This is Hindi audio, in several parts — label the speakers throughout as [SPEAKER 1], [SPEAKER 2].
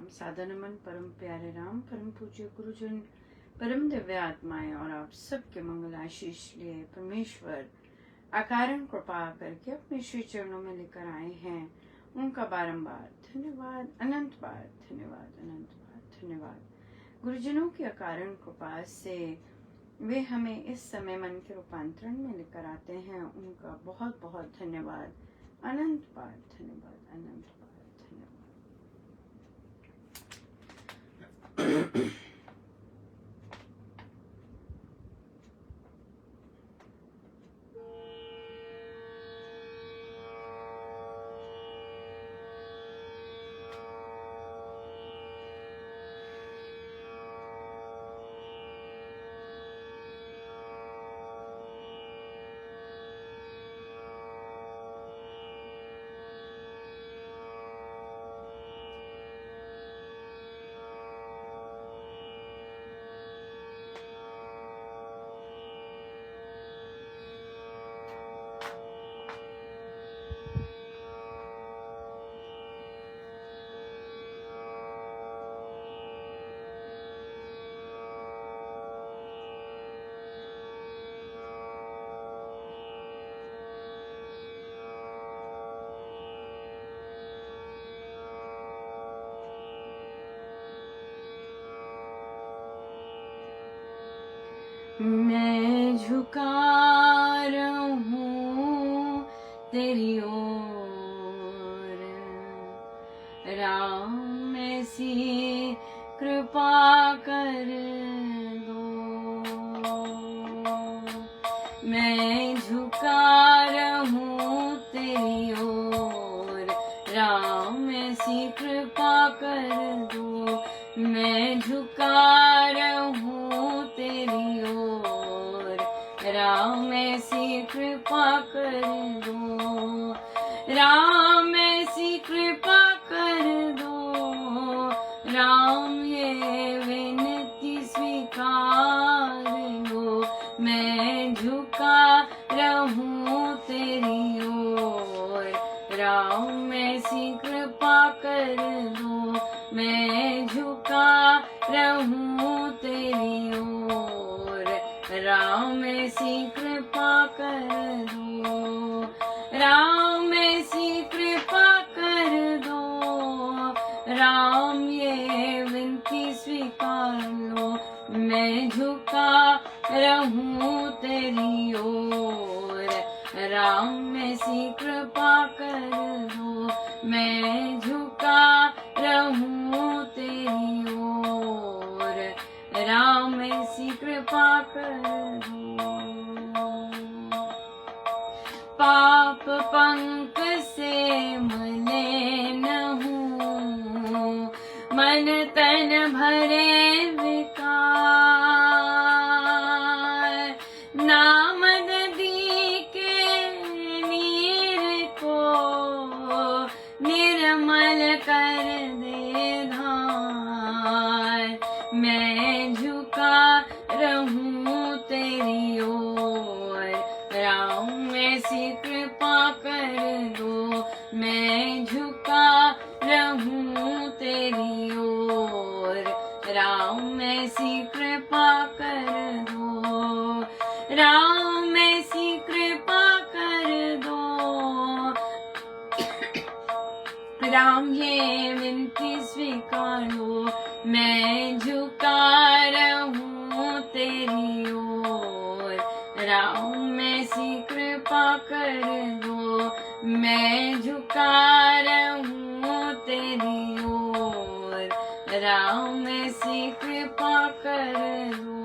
[SPEAKER 1] सादा नमन परम प्यारे राम, परम पूज्य गुरुजन, परम दिव्य आत्माएं और आप सबके मंगल आशीष लिए परमेश्वर अकारण कृपा करके अपने श्री चरणों में लेकर आए हैं। उनका बारंबार धन्यवाद, अनंत बार धन्यवाद, अनंत बार धन्यवाद। गुरुजनों की अकारण कृपा से वे हमें इस समय मन के रूपांतरण में लेकर आते हैं। उनका बहुत बहुत धन्यवाद, अनंत बार धन्यवाद, अनंत बार धन्यवाद। मैं झुका रहूं तेरी ओर, राम ऐसी कृपा कर दो। मैं झुका रहूं तेरी ओर, राम ऐसी कृपा कर दो। मैं झुका रहूं तेरी ओर, राम ऐसी कृपा कर दो। राम ऐसी कृपा कर दो। राम ये विनती स्वीकार लो। मैं झुका रहूं तेरी ओर, राम ऐसी कृपा कर दो। मैं झुका रहूं तेरी ओर, राम ऐसी कृपा कर दो। राम ऐसी कृपा कर दो। राम ये विनती स्वीकार लो। मैं झुका रहूं तेरी ओर, राम ऐसी कृपा कर दो। मैं झुका रहूं तेरी ओर, राम ऐसी कृपा कर दो। पाप पंक से मलिन हूँ, मन तन भरे विकार। नाम नदी के नीर को निर्मल कर दे धार। मैं झुका रहूं तेरी ओर, राम ऐसी कृपा कर दो। मैं झुका रहूं तेरी ओर, राम ऐसी कृपा कर दो। राम ऐसी कृपा कर दो। राम ये विनती स्वीकार लो। मैं झुका रहूं तेरी ओर, राम ऐसी कृपा कर दो। मैं झुका रहूं तेरी ओर, राम ऐसी कृपा कर दो।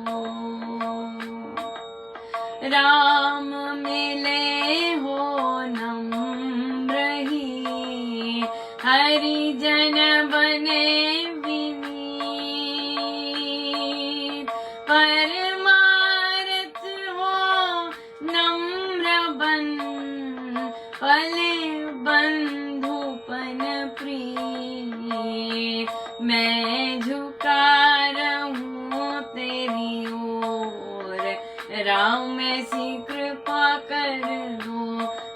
[SPEAKER 1] राम मिले हो नम्र ही, हरि जन बने विनीत। परमारथ हो नम्र बन, पले बंधुपन प्रिय। मैं झुका रहूं तेरी ओर, राम ऐसी कृपा कर दो।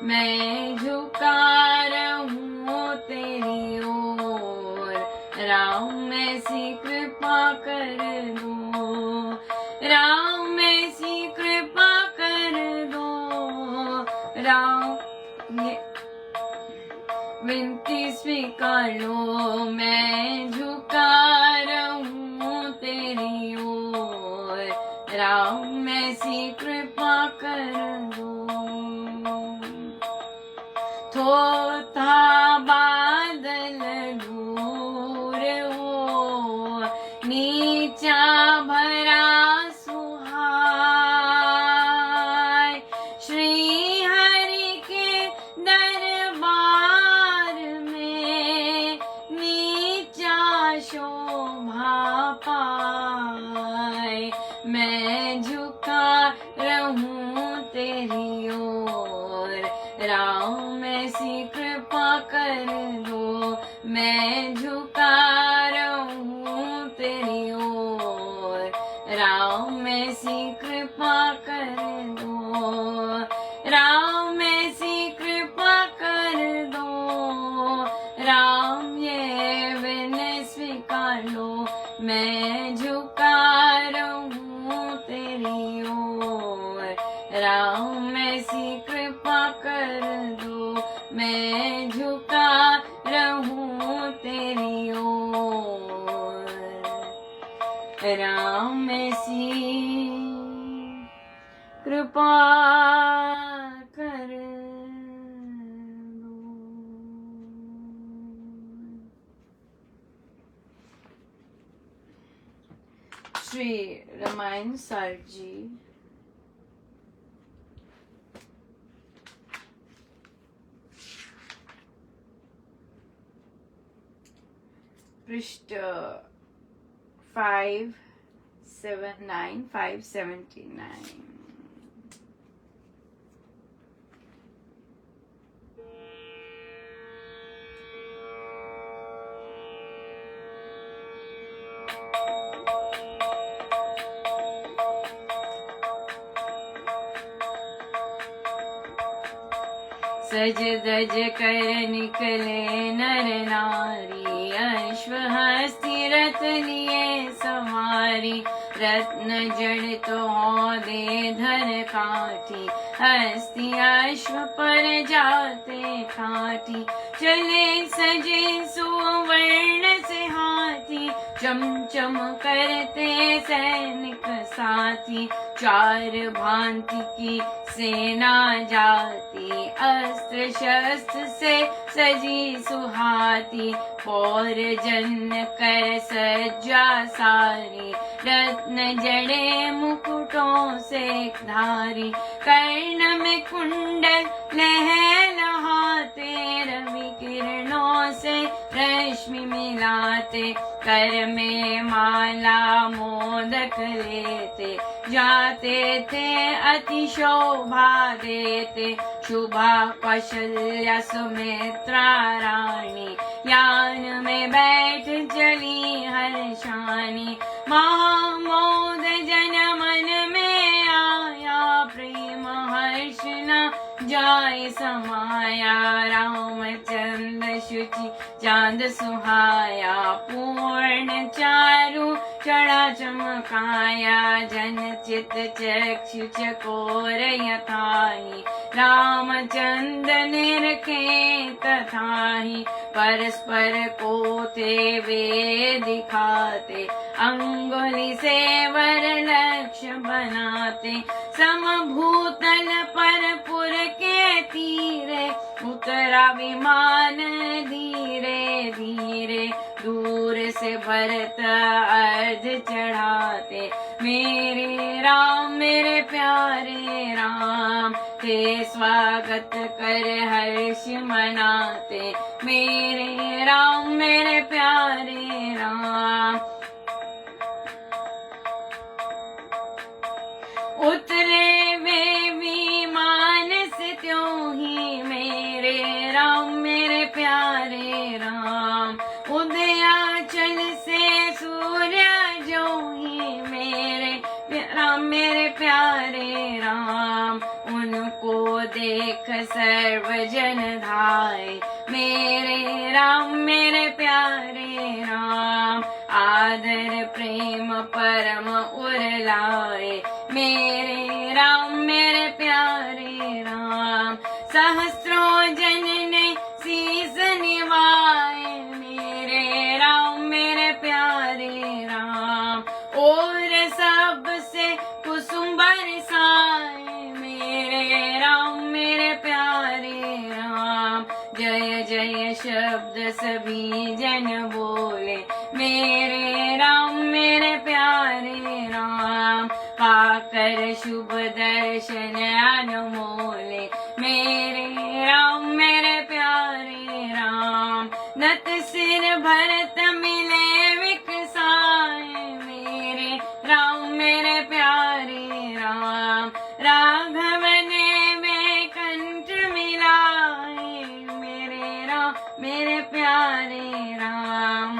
[SPEAKER 1] मैं झुका रहूं तेरी ओर, राम ऐसी कृपा कर दो, राम ऐसी कृपा कर दो, राम ये विनती स्वीकार लो, मैं झुका रहूं तेरी ओर, राम ऐसी कृपा कर दो। थोथा बादल दूर हो, नीचा भरा सुहाय, श्री हरि के दरबार में नीचा शोभा पाए, मैं झुका रहूं तेरी ओर, राम ऐसी कृपा कर दो, मैं झुका रहूं तेरी ओर, राम ऐसी कृपा कर दो, राम ऐसी कृपा कर दो, राम ये विनय स्वीकार लो, मैं झुका रहूं तेरी ओर, राम ऐसी कृपा कर दो, मैं झुका रहूं तेरी ओर, राम ऐसी कृपा कर दो। श्री रामायण सार जी पृष्ठ 579 579। सज धज कर निकले नर नारी, अश्व हस्ती रथ लिए सवारी, रत्न जड़ित औदे धर काठी, हस्ती अश्व पर जाते ठाठी, चले सजे सुवर्ण से हाथी, चम चम करते सैनिक साथी, चार भांति की सेना जाती, अस्त्र शस्त्र से सजी सुहाती, पौर जन कर सज्जा सारी, रत्न जड़े मुकुटों से धारी, कर्ण में कुंडल लहलहाते, रवि किरणों से रश्मि मिलाते, कर में माला मोदक लेते, जाते थे अति शोभा देते, शुभा कौशल्या सुमित्रा रानी, यान में बैठ चली हर्षानी, महामोद जन मन में आया, प्रेम हर्ष न जाय समाया, रामचंद्र शुचि चांद सुहाया, पूर्ण चारु चढ़ा चमकाया, जन चित चक्षु चकोर यथाहि, रामचंद्र निरखे तथाहि, परस्पर को ते वे दिखाते, अंगुली से वर लक्ष्य बनाते, समभूतल पर पुर के तीरे, उतरा विमान धीरे धीरे, दूर से भरत अर्ध चढ़ाते, मेरे राम मेरे प्यारे राम, ते स्वागत कर हर्ष मनाते, मेरे राम मेरे प्यारे राम, उतरे वे विमान से त्यों ही, मेरे राम मेरे प्यारे राम, उदयाचल से सूर्य जो ही, मेरे राम मेरे प्यारे राम, उनको देख सर्व जन धाय, मेरे राम मेरे प्यारे राम। आदर प्रेम परम उरलाए मेरे राम मेरे प्यारे राम। सहस्रों जन ने शीस निवाए मेरे राम मेरे प्यारे राम। और सबसे कुसुम बरसाए मेरे राम मेरे प्यारे राम। जय जय शब्द सभी जन बोले मेरे राम मेरे प्यारे राम। पाकर शुभ दर्शन अनमोले मेरे राम मेरे प्यारे राम। नत सिर भरत मिले विकसाए मेरे राम मेरे प्यारे राम। राघव ने वे कंठ मिलाए मेरे राम मेरे प्यारे राम।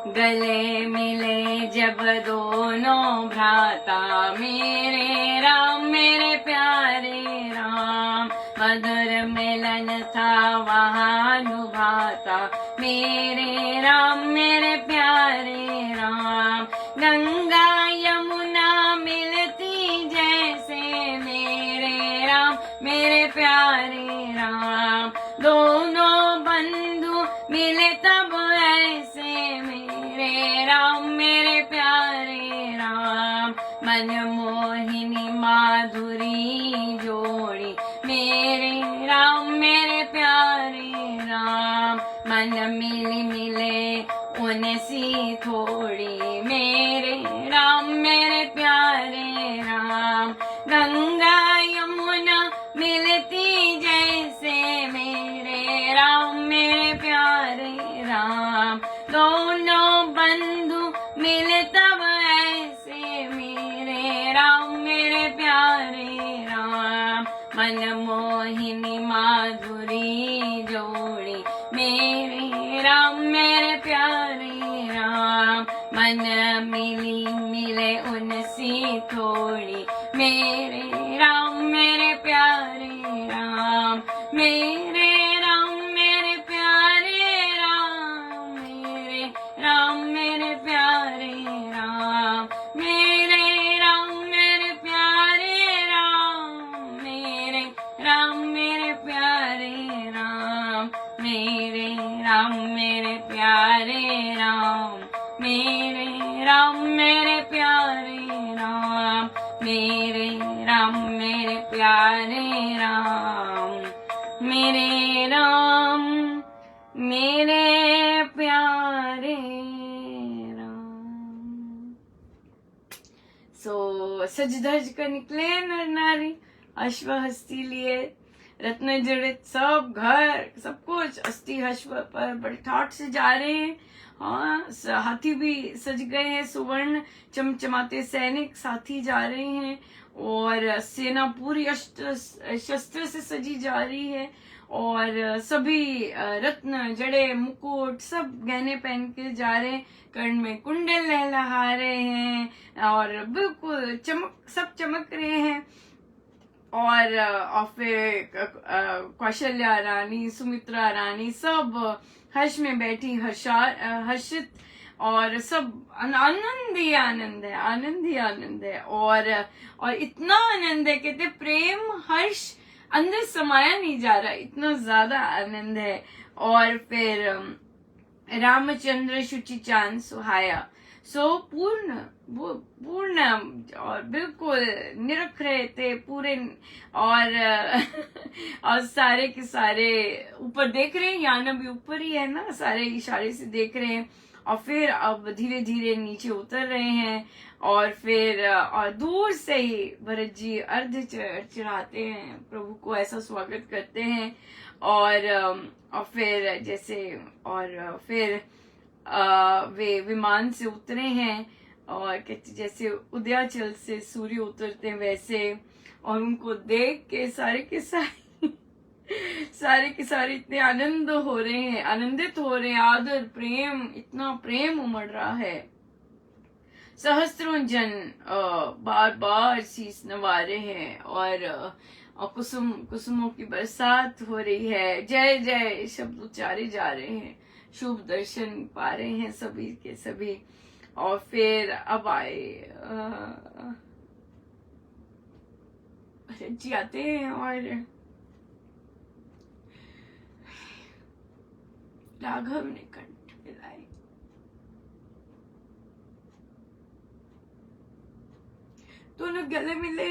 [SPEAKER 1] गले मिले जब दोनों भ्राता मेरे राम मेरे प्यारे राम। मधुर मिलन था वहाँ लुभाता मेरे राम मेरे प्यारे राम। गंगा यमुना मिलती जैसे मेरे राम मेरे प्यारे राम। दोनों बंधु मिले तब ऐसे मेरे राम मेरे प्यारे राम। मन मोहिनी माधुरी जोड़ी मेरे राम मेरे प्यारे राम। मन मिली मिले उनसी थोड़ी मेरे राम मेरे प्यारे राम। गंगा यमुना मिलती जैसे मेरे राम मेरे प्यारे राम। दोनों बंधु मिले तब ऐसे मेरे राम मेरे प्यारे राम। मन मोहिनी माधुरी जोड़ी मेरे राम मेरे प्यारे राम। मन मिली मिले उनसी थोड़ी मेरे राम मेरे प्यारे राम। मेरे राम मेरे प्यारे राम। मेरे राम मेरे प्यारे राम। मेरे राम मेरे प्यारे राम। मेरे राम मेरे प्यारे राम। मेरे राम मेरे प्यारे राम। मेरे राम मेरे प्यारे राम। मेरे राम मेरे प्यारे राम। मेरे राम मेरे प्यारे राम। सज धज कर निकले नर नारी अश्व हस्ती लिए। रत्न जड़ित सब घर सब कुछ अस्थि अश्व पर बड़े ठाट से जा रहे हैं। हाँ, हाथी भी सज गए हैं। सुवर्ण चमचमाते सैनिक साथी जा रहे हैं और सेना पूरी शस्त्र से सजी जा रही है। और सभी रत्न जड़े मुकुट सब गहने पहन के जा रहे हैं। कर्ण में कुंडल लहलहा रहे हैं और बिल्कुल सब चमक रहे हैं। और फिर कौशल्या रानी सुमित्रा रानी सब हर्ष में बैठी हर्षित और सब आनंद ही आनंद है आनंद ही आनंद है। और इतना आनंद है कहते प्रेम हर्ष अंदर समाया नहीं जा रहा, इतना ज्यादा आनंद है। और फिर रामचंद्र शुचि चांद सुहाया। सो पूर्ण और बिल्कुल निरख रहे थे पूरे। और सारे के सारे ऊपर देख रहे हैं। याना भी ऊपर ही है ना, सारे इशारे से देख रहे हैं। और फिर अब धीरे धीरे नीचे उतर रहे हैं। और फिर और दूर से ही भरत जी अर्ध चढ़ाते हैं, प्रभु को ऐसा स्वागत करते हैं। और फिर जैसे और फिर वे विमान से उतरे हैं और कहते जैसे उदयाचल से सूर्य उतरते हैं वैसे। और उनको देख के सारे के सारे इतने आनंद हो रहे हैं, आनंदित हो रहे हैं। आदर प्रेम, इतना प्रेम उमड़ रहा है। सहस्त्रों जन बार बार शीस नवा रहे हैं। और कुसुमों की बरसात हो रही है। जय जय शब्द उच्चारे जा रहे हैं, शुभ दर्शन पा रहे हैं सभी के सभी। और फिर अब आए जी आते हैं और राघव ने कंठ मिलाए। दोनों गले मिले।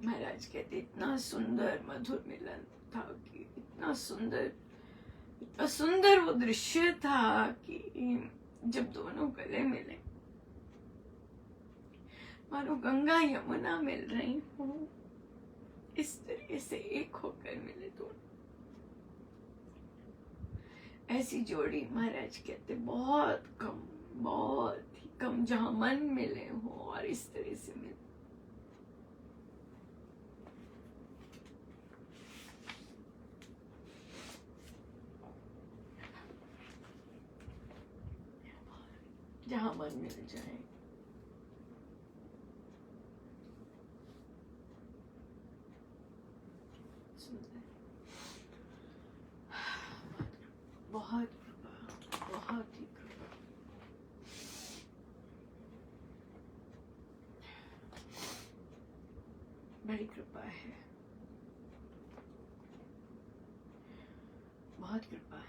[SPEAKER 1] महाराज कहते इतना सुंदर मधुर मिलन था कि इतना सुंदर वो दृश्य था कि जब दोनों गले मिले मानो गंगा यमुना मिल रही हो, इस तरह से एक होकर मिले दोनों। ऐसी जोड़ी महाराज कहते बहुत ही कम जहां मन मिले हो और इस तरह से मिले। जहां मन मिल जाए। बहुत ही कृपा। बड़ी कृपा है, बहुत कृपा है।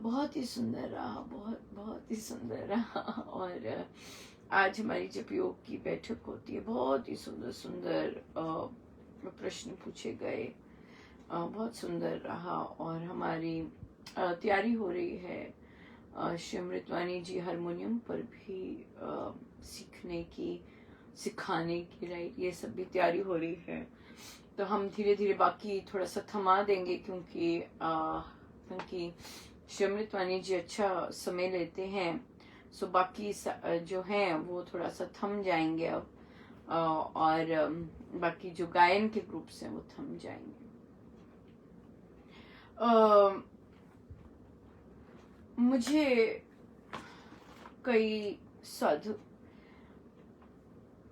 [SPEAKER 1] बहुत ही सुंदर रहा, बहुत ही सुंदर रहा। और आज हमारी जब योग की बैठक होती है, बहुत ही सुंदर प्रश्न पूछे गए, बहुत सुंदर रहा। और हमारी तैयारी हो रही है। श्री अमृतवाणी जी हारमोनियम पर भी सिखाने की राइट, ये सब भी तैयारी हो रही है। तो हम धीरे धीरे बाकी थोड़ा सा थमा देंगे, क्योंकि श्री अमृतवाणी जी अच्छा समय लेते हैं। सो बाकी जो हैं वो थोड़ा सा थम जाएंगे अब, और बाकी जो गायन के ग्रुप्स हैं वो थम जाएंगे। मुझे कई साधु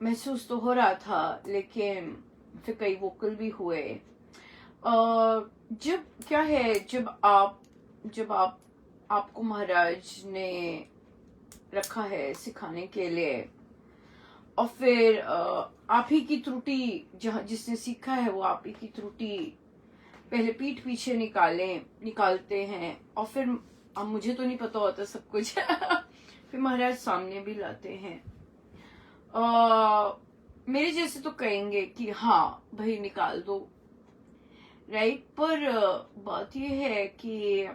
[SPEAKER 1] महसूस तो हो रहा था, लेकिन फिर कई वोकल भी हुए। जब क्या है, जब आपको महाराज ने रखा है सिखाने के लिए, और फिर आप ही की त्रुटि, जिसने सीखा है वो आप ही की त्रुटि पहले पीठ पीछे निकालते हैं, और फिर अब मुझे तो नहीं पता होता सब कुछ फिर महाराज सामने भी लाते हैं। मेरे जैसे तो कहेंगे कि हाँ भाई निकाल दो, राइट। पर बात ये है कि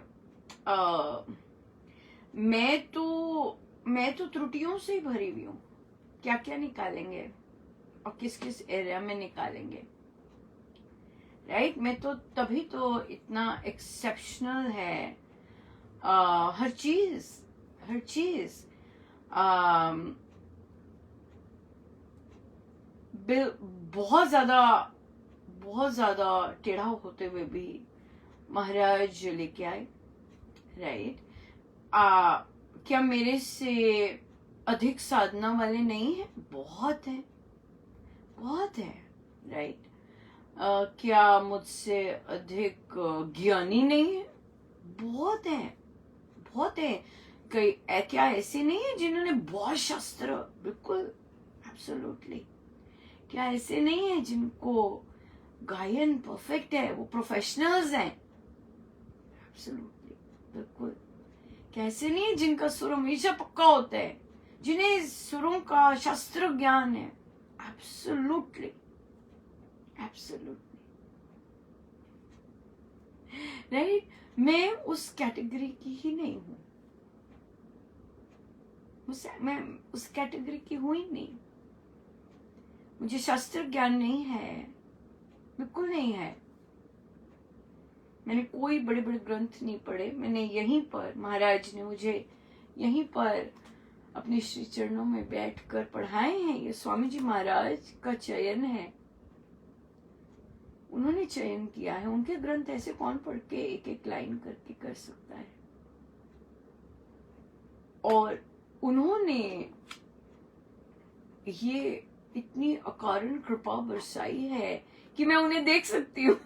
[SPEAKER 1] मैं तो त्रुटियों से ही भरी हुई हूँ। क्या क्या निकालेंगे और किस किस एरिया में निकालेंगे, राइट। मैं तो तभी तो इतना एक्सेप्शनल है। हर चीज बहुत ज्यादा टेढ़ा होते हुए भी महाराज लेके आए, राइट। क्या मेरे से अधिक साधना वाले नहीं है? बहुत है, राइट। क्या मुझसे अधिक ज्ञानी नहीं है? बहुत है। क्या ऐसे नहीं है जिन्होंने बहुत शास्त्र, बिल्कुल एब्सोल्युटली। क्या ऐसे नहीं है जिनको गायन परफेक्ट है, वो प्रोफेशनल्स हैं? एब्सोल्युटली, बिल्कुल। क्या ऐसे नहीं है जिनका सुर हमेशा पक्का होता है, जिन्हें सुरों का शास्त्र ज्ञान है? एब्सोल्युटली। राइट। मैं उस कैटेगरी की ही नहीं हूं, मैं उस कैटेगरी की हुई नहीं। मुझे शास्त्र ज्ञान नहीं है, बिल्कुल नहीं है। मैंने कोई बड़े बड़े ग्रंथ नहीं पढ़े। मैंने यहीं पर, महाराज ने मुझे यहीं पर अपने श्री चरणों में बैठकर पढ़ाए हैं। ये स्वामी जी महाराज का चयन है। उन्होंने चयन किया है। उनके ग्रंथ ऐसे कौन पढ़ के एक एक लाइन करके कर सकता है। और उन्होंने ये इतनी अकारण कृपा बरसाई है कि मैं उन्हें देख सकती हूँ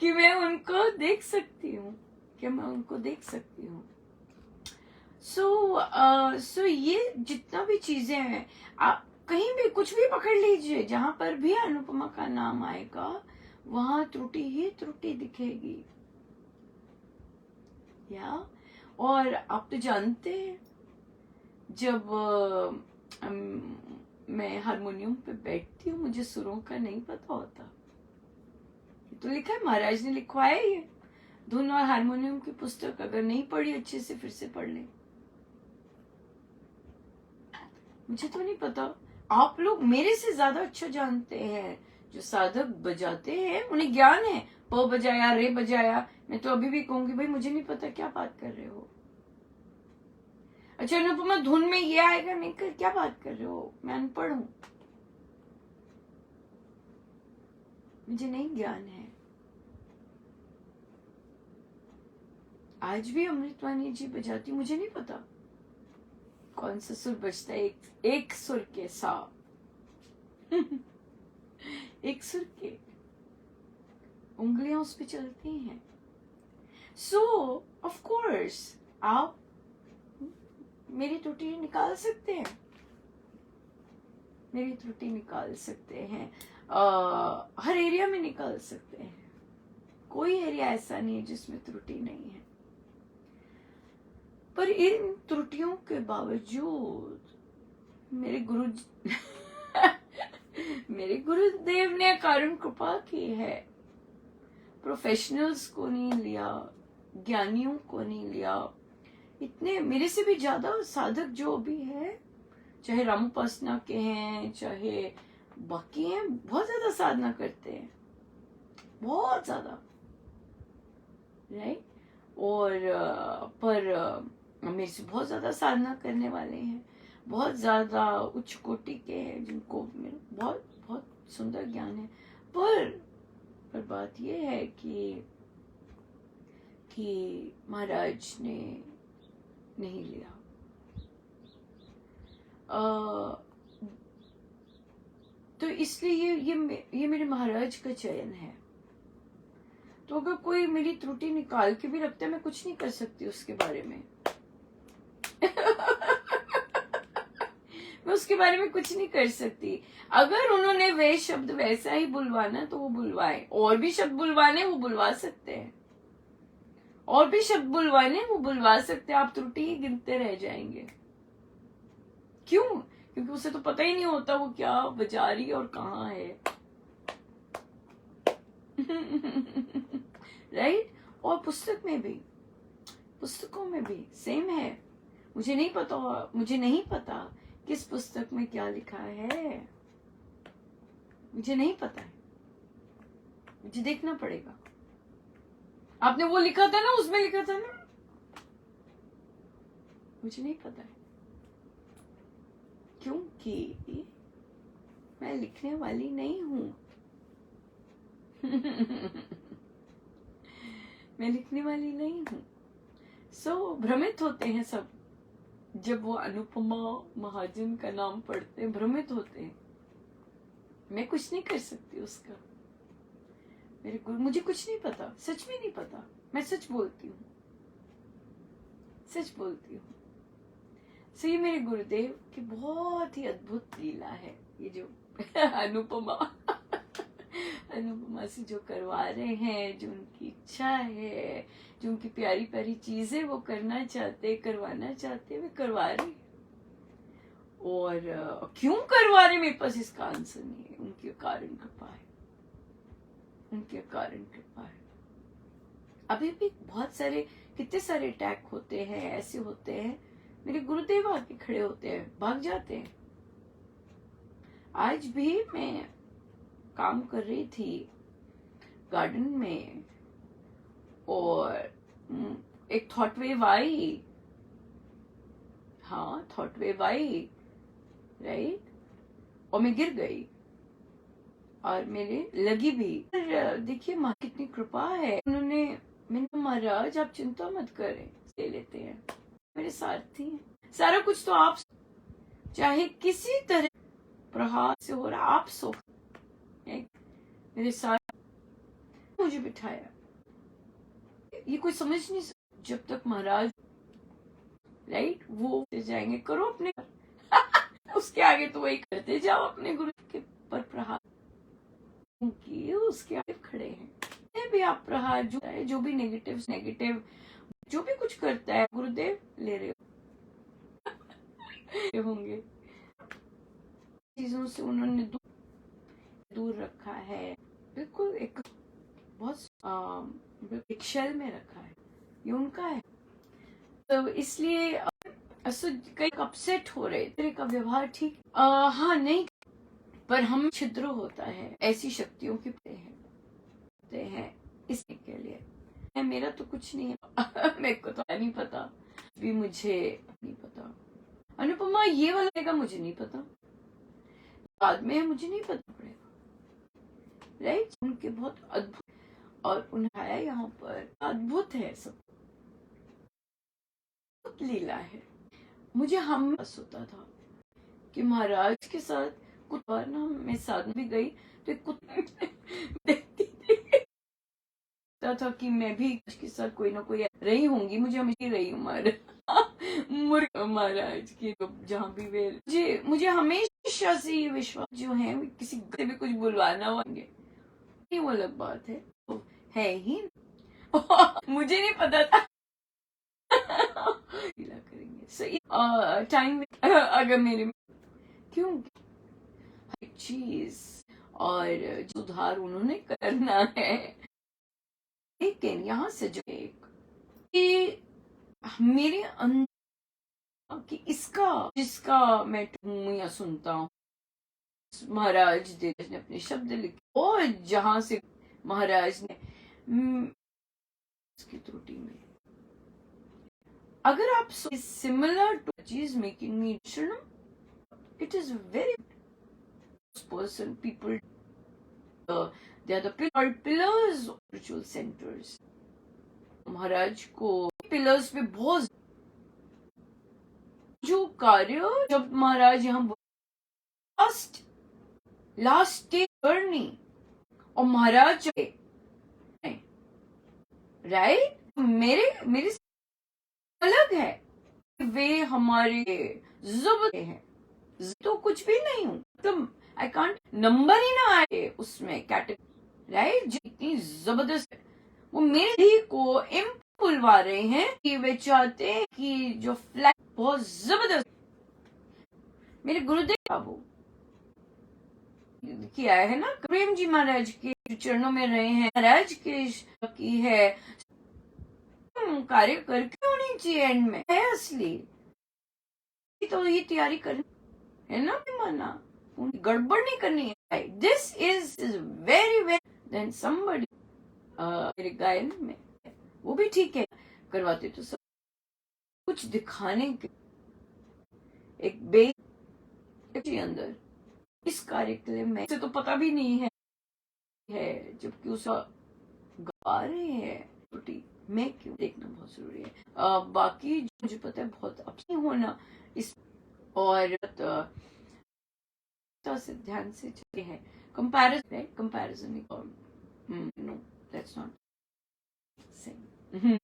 [SPEAKER 1] कि मैं उनको देख सकती हूँ, कि मैं उनको देख सकती हूँ। सो ये जितना भी चीजें हैं, आप कहीं भी कुछ भी पकड़ लीजिए, जहां पर भी अनुपमा का नाम आएगा वहां त्रुटि ही त्रुटि दिखेगी। या और आप तो जानते हैं, जब मैं हारमोनियम पे बैठती हूँ मुझे सुरों का नहीं पता होता। तो लिखा है, महाराज ने लिखवाया ये धुन और हारमोनियम की पुस्तक, अगर नहीं पढ़ी अच्छे से फिर से पढ़ ले। मुझे तो नहीं पता, आप लोग मेरे से ज्यादा अच्छा जानते हैं। जो साधक बजाते हैं उन्हें ज्ञान है, प बजाया रे बजाया। मैं तो अभी भी कहूंगी भाई मुझे नहीं पता क्या बात कर रहे हो। अच्छा अनुपमा धुन में ये आएगा नहीं कर, क्या बात कर रहे हो, मैं अनपढ़ हूं, मुझे नहीं ज्ञान है। आज भी अमृतवाणी जी बजाती, मुझे नहीं पता कौन सा सुर बजता है, एक सुर के सा एक सुर के उंगलियां उस पे चलती हैं। सो ऑफ कोर्स आप मेरी त्रुटि निकाल सकते हैं, मेरी त्रुटि निकाल सकते हैं, हर एरिया में निकाल सकते हैं। कोई एरिया ऐसा नहीं है जिसमें त्रुटि नहीं है। पर इन त्रुटियों के बावजूद मेरे मेरे गुरुदेव ने कारण कृपा की है। प्रोफेशनल्स को नहीं लिया, ज्ञानियों को नहीं लिया। इतने मेरे से भी ज्यादा साधक जो भी है, चाहे रामोपासना के हैं चाहे बाकी हैं, बहुत ज्यादा साधना करते हैं, बहुत ज्यादा, राइट। और पर मेरे से बहुत ज्यादा साधना करने वाले हैं, बहुत ज्यादा उच्च कोटि के हैं, जिनको बहुत बहुत सुंदर ज्ञान है। पर बात यह है कि महाराज ने नहीं लिया। तो इसलिए ये मेरे महाराज का चयन है। तो अगर कोई मेरी त्रुटि निकाल के भी रखता है, मैं कुछ नहीं कर सकती उसके बारे में मैं उसके बारे में कुछ नहीं कर सकती। अगर उन्होंने वे शब्द वैसा ही बुलवाना तो वो बुलवाए, और भी शब्द बुलवाने वो बुलवा सकते हैं, और भी शब्द बुलवाने वो बुलवा सकते हैं। आप त्रुटि ही गिनते रह जाएंगे। क्यों? क्योंकि उसे तो पता ही नहीं होता वो क्या बजा रही है और कहाँ है राइट। और पुस्तक में भी, पुस्तकों में भी सेम है। मुझे नहीं पता किस पुस्तक में क्या लिखा है, मुझे नहीं पता है, मुझे देखना पड़ेगा। आपने वो लिखा था ना, उसमें लिखा था ना, मुझे नहीं पता है, क्योंकि मैं लिखने वाली नहीं हूं मैं लिखने वाली नहीं हूं। सो भ्रमित होते हैं सब, जब वो अनुपमा महाजन का नाम पढ़ते हैं भ्रमित होते हैं। मैं कुछ नहीं कर सकती उसका, मेरे गुरु, मुझे कुछ नहीं पता, सच में नहीं पता। मैं सच बोलती हूँ, सच बोलती हूँ। सो ये मेरे गुरुदेव की बहुत ही अद्भुत लीला है, ये जो अनुपमा से जो करवा रहे हैं, जो उनकी इच्छा है, जो उनकी प्यारी प्यारी चीजें वो करना चाहते, करवाना चाहते, वे करवा रहे। और क्यों करवा रहे मेरे पास इसका आंसर नहीं है। उनके कारण कृपा है, उनके कारण कृपा है। अभी भी बहुत सारे, कितने सारे अटैक होते हैं, ऐसे होते हैं, मेरे गुरुदेव आके खड़े होते हैं, भाग जाते हैं। आज भी मैं काम कर रही थी गार्डन में और एक थॉट वेव आई, हाँ थॉट वेव आई, राइट, और मैं गिर गई। और मेरे लगी भी। पर देखिए माँ कितनी कृपा है, उन्होंने मैंने महाराज आप चिंता मत करें, ले लेते हैं, मेरे सारथी हैं, सारा कुछ तो आप, चाहे किसी तरह प्रहार से हो रहा आप सो मेरे साथ मुझे बिठाया। ये कोई समझ नहीं सकता जब तक महाराज राइट वो जाएंगे करो अपने उसके आगे तो वही करते जाओ अपने गुरु के पर प्रहार की उसके आगे खड़े हैं। भी आप प्रहार जो भी नेगेटिव जो भी कुछ करता है गुरुदेव ले रहे होंगे, चीजों से उन्होंने दूर रखा है, बिल्कुल एक बहुत एक शेल में रखा है, ये उनका है। तो इसलिए कई अपसेट हो रहे, तेरे का व्यवहार ठीक हाँ नहीं, पर हम छिद्र होता है ऐसी शक्तियों की हैं इसके के लिए। मेरा तो कुछ नहीं है मेरे को तो नहीं पता, भी मुझे नहीं पता। अनुपमा ये वाला रहेगा मुझे नहीं पता, बाद में मुझे नहीं पता पड़ेगा राइट। उनके बहुत अद्भुत और उन्हें यहाँ पर अद्भुत है, सब लीला है। मुझे हम होता था कि महाराज के साथ कुछ बार ना मैं साथ भी गई तो कुत्ते देखती था कि मैं भी के साथ कोई ना कोई रही होंगी, मुझे हमेशा रही हूँ महाराज की तो जहाँ भी वे मुझे हमेशा से ये विश्वास जो है किसी से भी कुछ बुलवाना होंगे, ये वो अलग बात है, तो है ही मुझे नहीं पता था करेंगे सही टाइम अगर मेरे क्यों चीज और सुधार उन्होंने करना है, लेकिन यहाँ से जो एक मेरे अंदर कि इसका जिसका मैं हूँ या सुनता हूँ, महाराज ने अपने शब्द लिखे और जहां से महाराज ने उसकी त्रुटि में अगर आप सिमिलर टू चीज making me it is very person people they are the pillars of spiritual centers। महाराज को पिलर्स पे बहुत जो कार्य जब महाराज यहाँ लास्ट जर्नी और महाराज राइट मेरे अलग है, वे हमारे जबरदस्त हैं तो कुछ भी नहीं हूँ, मतलब आई कांट नंबर ही ना आए उसमें कैटेगरी राइट, जितनी जबरदस्त वो मेरे ही को बुलवा रहे हैं कि वे चाहते हैं कि जो फ्लैग बहुत जबरदस्त मेरे गुरुदेव का वो किया है ना, प्रेम जी महाराज के चरणों में रहे हैं, महाराज के की है कार्य कर क्यों नहीं चाहिए एंड में है असली तो ये तैयारी करनी है ना, माना गड़बड़ नहीं करनी है। This is very very then somebody मेरे गायन में वो भी ठीक है करवाते तो सब कुछ दिखाने के एक बेस अंदर इस कार्य के लिए मैं से तो पता भी नहीं है जबकि उसका गा रहे हैं छोटी मैं क्यों देखना बहुत जरूरी है। बाकी मुझे पता है बहुत अपनी होना इस और तो से ध्यान से चलते हैं comparison no that's not same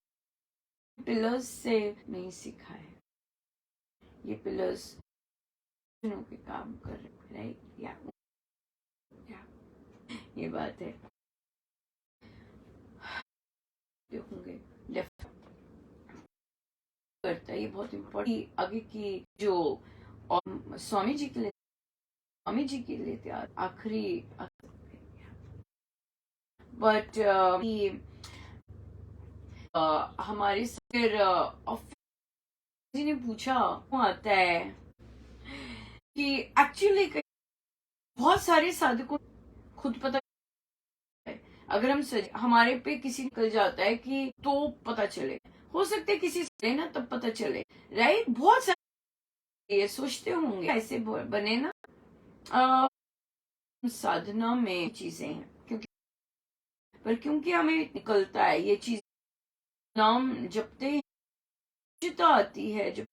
[SPEAKER 1] pillars से नहीं सीखा है, ये पिलर्स के काम कर रहे राइट या ये बात है होंगे करता है, ये बहुत इम्पोर्टेंट आगे की जो स्वामी जी के लिए तैयार आखिरी बट हमारे फिर जी ने पूछा आता है कि एक्चुअली बहुत सारे साधकों खुद पता अगर हम हमारे पे किसी निकल जाता है कि तो पता चले, हो सकता है किसी से ना तब पता चले राइट, बहुत सारे ये सोचते होंगे ऐसे बने ना साधना में चीजें हैं, क्योंकि हमें निकलता है ये चीज, नाम जपते ही चिता आती है, जब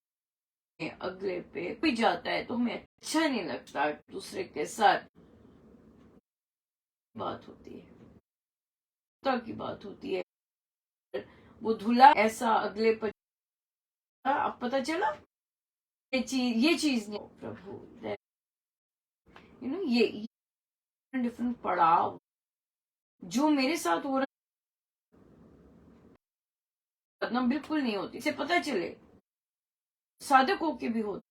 [SPEAKER 1] अगले पे कोई जाता है तो हमें अच्छा नहीं लगता, दूसरे के साथ बात होती है, की बात होती है, वो धुला ऐसा अगले पर, अब पता चला ये चीज नहीं, प्रभु ये डिफरेंट पड़ाव जो मेरे साथ हो रहा बिल्कुल नहीं होती, इसे पता चले साधकों के भी होते,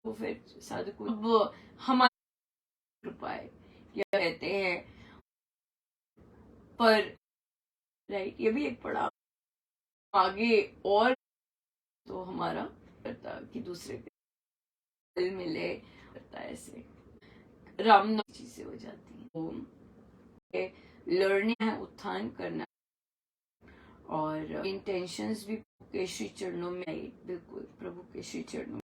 [SPEAKER 1] तो फिर साधकों अब हमारी कृपा है, क्या कहते हैं, पर राइट ये भी एक पड़ाव आगे, और तो हमारा करता कि दूसरे के दिल मिले करता, ऐसे राम चीजें हो जाती हैं, लर्निंग है, उत्थान करना, और इंटेंशंस भी के श्री चरणों में, बिल्कुल प्रभु के श्री चरणों